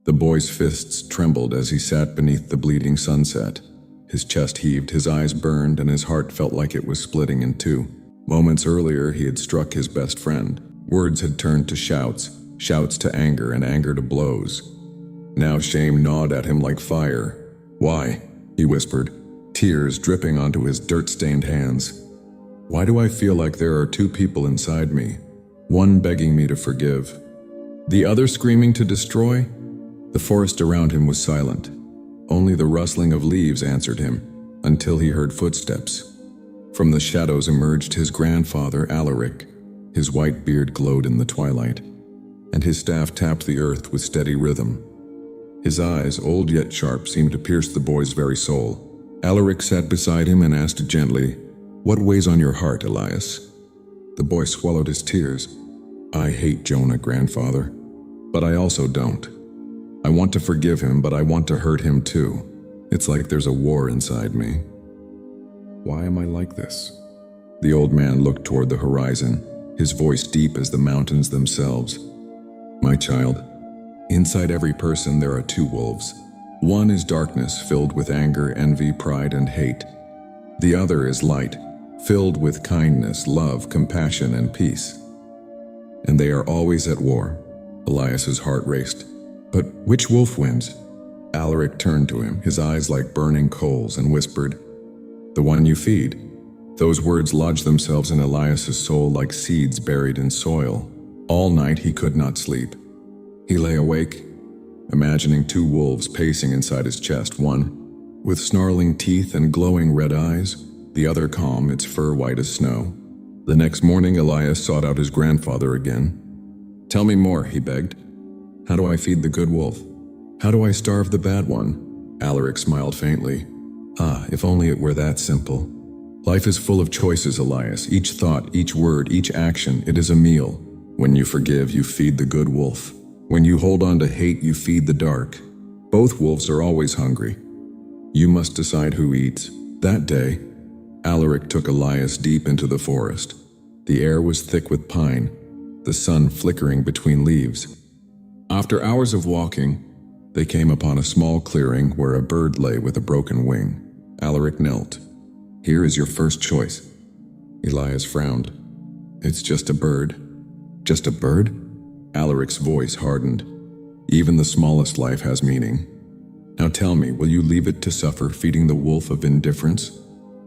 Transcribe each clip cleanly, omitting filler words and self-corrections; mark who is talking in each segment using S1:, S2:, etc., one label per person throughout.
S1: The boy's fists trembled as he sat beneath the bleeding sunset. His chest heaved, his eyes burned, and his heart felt like it was splitting in two. Moments earlier, he had struck his best friend. Words had turned to shouts, shouts to anger, and anger to blows. Now shame gnawed at him like fire. "Why?" he whispered, tears dripping onto his dirt-stained hands. "Why do I feel like there are two people inside me? One begging me to forgive, the other screaming to destroy?" The forest around him was silent. Only the rustling of leaves answered him, until he heard footsteps. From the shadows emerged his grandfather, Alaric. His white beard glowed in the twilight, and his staff tapped the earth with steady rhythm. His eyes, old yet sharp, seemed to pierce the boy's very soul. Alaric sat beside him and asked gently, "What weighs on your heart, Elias?" The boy swallowed his tears. "I hate Jonah, grandfather, but I also don't. I want to forgive him, but I want to hurt him too. It's like there's a war inside me. Why am I like this?" The old man looked toward the horizon, his voice deep as the mountains themselves. "My child, inside every person there are two wolves. One is darkness, filled with anger, envy, pride, and hate. The other is light, filled with kindness, love, compassion, and peace. And they are always at war." Elias's heart raced. "But which wolf wins?" Alaric turned to him, his eyes like burning coals, and whispered, "The one you feed." Those words lodged themselves in Elias's soul like seeds buried in soil. All night he could not sleep. He lay awake, imagining two wolves pacing inside his chest, one with snarling teeth and glowing red eyes, the other calm, its fur white as snow. The next morning, Elias sought out his grandfather again. "Tell me more," he begged. "How do I feed the good wolf? How do I starve the bad one?" Alaric smiled faintly. "Ah, if only it were that simple. Life is full of choices, Elias. Each thought, each word, each action, it is a meal. When you forgive, you feed the good wolf. When you hold on to hate, you feed the dark. Both wolves are always hungry. You must decide who eats." That day, Alaric took Elias deep into the forest. The air was thick with pine, the sun flickering between leaves. After hours of walking, they came upon a small clearing where a bird lay with a broken wing. Alaric knelt. "Here is your first choice." Elias frowned. "It's just a bird." "Just a bird?" Alaric's voice hardened. "Even the smallest life has meaning. Now tell me, will you leave it to suffer feeding the wolf of indifference?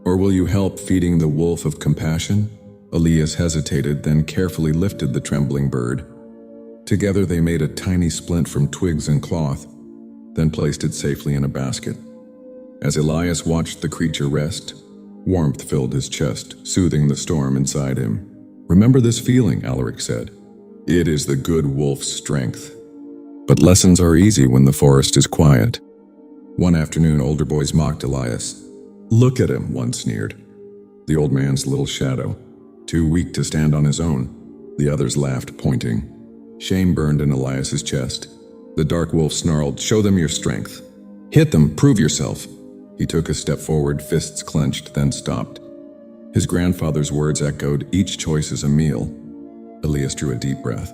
S1: Or will you help feeding the wolf of compassion?" Elias hesitated, then carefully lifted the trembling bird. Together they made a tiny splint from twigs and cloth, then placed it safely in a basket. As Elias watched the creature rest, warmth filled his chest, soothing the storm inside him. "Remember this feeling," Alaric said. "It is the good wolf's strength." But lessons are easy when the forest is quiet. One afternoon, older boys mocked Elias. "Look at him," one sneered. The old man's little shadow, too weak to stand on his own. The others laughed, pointing. Shame burned in Elias's chest. The dark wolf snarled, "Show them your strength. Hit them, prove yourself." He took a step forward, fists clenched, then stopped. His grandfather's words echoed, "Each choice is a meal." Elias drew a deep breath.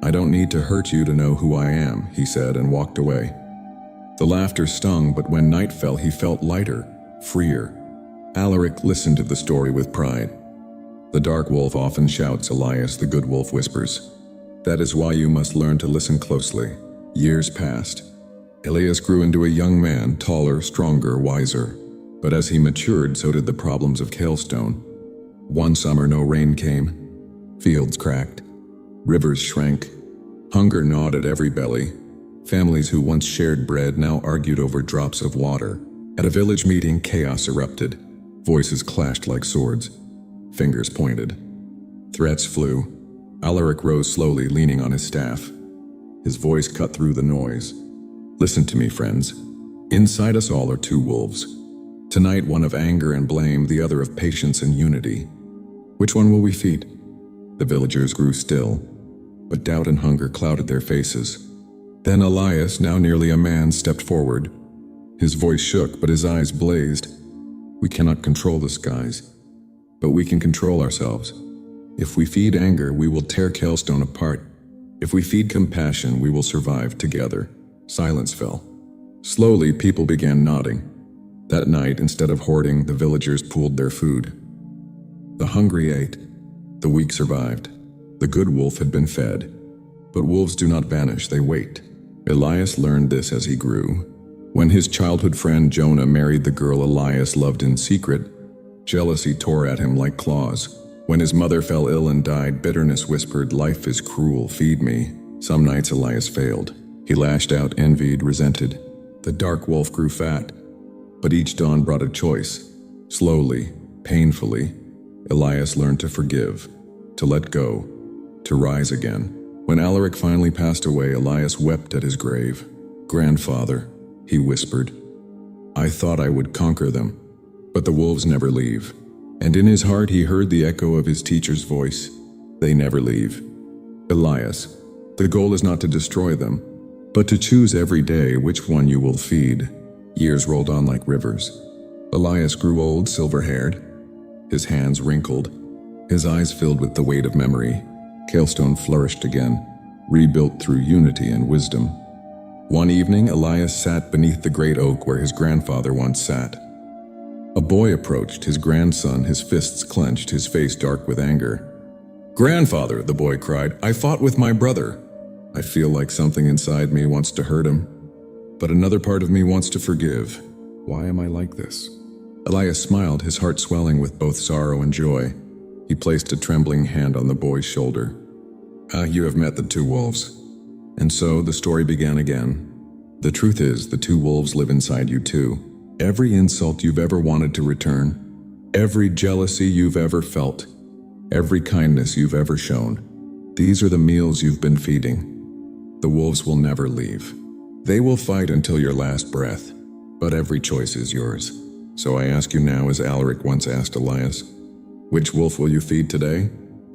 S1: "I don't need to hurt you to know who I am," he said, and walked away. The laughter stung, but when night fell, he felt lighter, freer. Alaric listened to the story with pride. "The dark wolf often shouts, Elias, the good wolf whispers. That is why you must learn to listen closely." Years passed. Elias grew into a young man, taller, stronger, wiser. But as he matured, so did the problems of Kalestone. One summer, no rain came. Fields cracked. Rivers shrank. Hunger gnawed at every belly. Families who once shared bread now argued over drops of water. At a village meeting, chaos erupted. Voices clashed like swords. Fingers pointed. Threats flew. Alaric rose slowly, leaning on his staff. His voice cut through the noise. "Listen to me, friends. Inside us all are two wolves. Tonight, one of anger and blame, the other of patience and unity. Which one will we feed?" The villagers grew still, but doubt and hunger clouded their faces. Then Elias, now nearly a man, stepped forward. His voice shook, but his eyes blazed. "We cannot control the skies, but we can control ourselves. If we feed anger, we will tear Kalestone apart. If we feed compassion, we will survive together." Silence fell. Slowly, people began nodding. That night, instead of hoarding, the villagers pooled their food. The hungry ate. The weak survived. The good wolf had been fed. But wolves do not vanish, they wait. Elias learned this as he grew. When his childhood friend Jonah married the girl Elias loved in secret, jealousy tore at him like claws. When his mother fell ill and died, bitterness whispered, "Life is cruel, feed me." Some nights Elias failed. He lashed out, envied, resented. The dark wolf grew fat. But each dawn brought a choice. Slowly, painfully, Elias learned to forgive, to let go, to rise again. When Alaric finally passed away, Elias wept at his grave. "Grandfather," he whispered, "I thought I would conquer them, but the wolves never leave." And in his heart he heard the echo of his teacher's voice. They never leave. Elias, the goal is not to destroy them, but to choose every day which one you will feed. Years rolled on like rivers. Elias grew old, silver-haired, his hands wrinkled, his eyes filled with the weight of memory. Kalestone flourished again, rebuilt through unity and wisdom. One evening, Elias sat beneath the great oak where his grandfather once sat. A boy approached, his grandson, his fists clenched, his face dark with anger. "Grandfather," the boy cried, "I fought with my brother. I feel like something inside me wants to hurt him, but another part of me wants to forgive. Why am I like this?" Elias smiled, his heart swelling with both sorrow and joy. He placed a trembling hand on the boy's shoulder. You have met the two wolves." And so the story began again. The truth is, the two wolves live inside you too. Every insult you've ever wanted to return, every jealousy you've ever felt, every kindness you've ever shown, these are the meals you've been feeding. The wolves will never leave. They will fight until your last breath, but every choice is yours. So I ask you now, as Alaric once asked Elias, which wolf will you feed today?